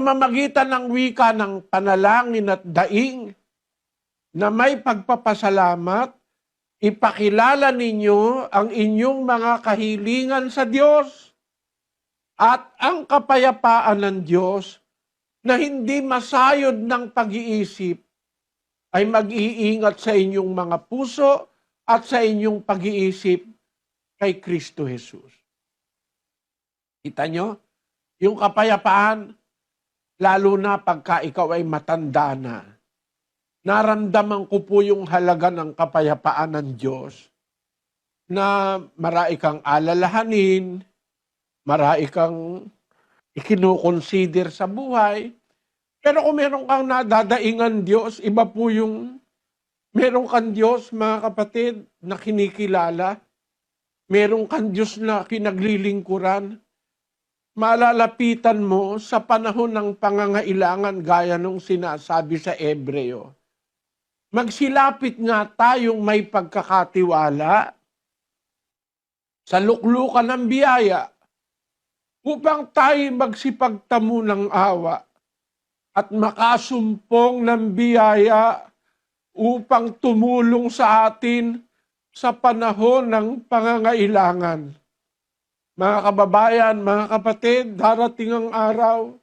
Mamagitan ng wika ng panalangin at daing na may pagpapasalamat, ipakilala ninyo ang inyong mga kahilingan sa Diyos at ang kapayapaan ng Diyos na hindi masayod ng pag-iisip ay mag-iingat sa inyong mga puso at sa inyong pag-iisip kay Kristo Jesus. Kita nyo? Yung kapayapaan, lalo na pagka ikaw ay matanda na. Naramdaman ko po yung halaga ng kapayapaan ng Diyos na marami kang alalahanin, marami kang ikinukonsider sa buhay. Pero kung meron kang nadadaingan Diyos, iba po yung meron kang Diyos, mga kapatid, na kinikilala. Meron kang Diyos na kinaglilingkuran. Malalapitan mo sa panahon ng pangangailangan gaya nung sinasabi sa Ebreo. Magsilapit nga tayong may pagkakatiwala sa luklukan ng biyaya upang tayo magsipagtamo ng awa at makasumpong ng biyaya upang tumulong sa atin sa panahon ng pangangailangan. Mga kababayan, mga kapatid, darating ang araw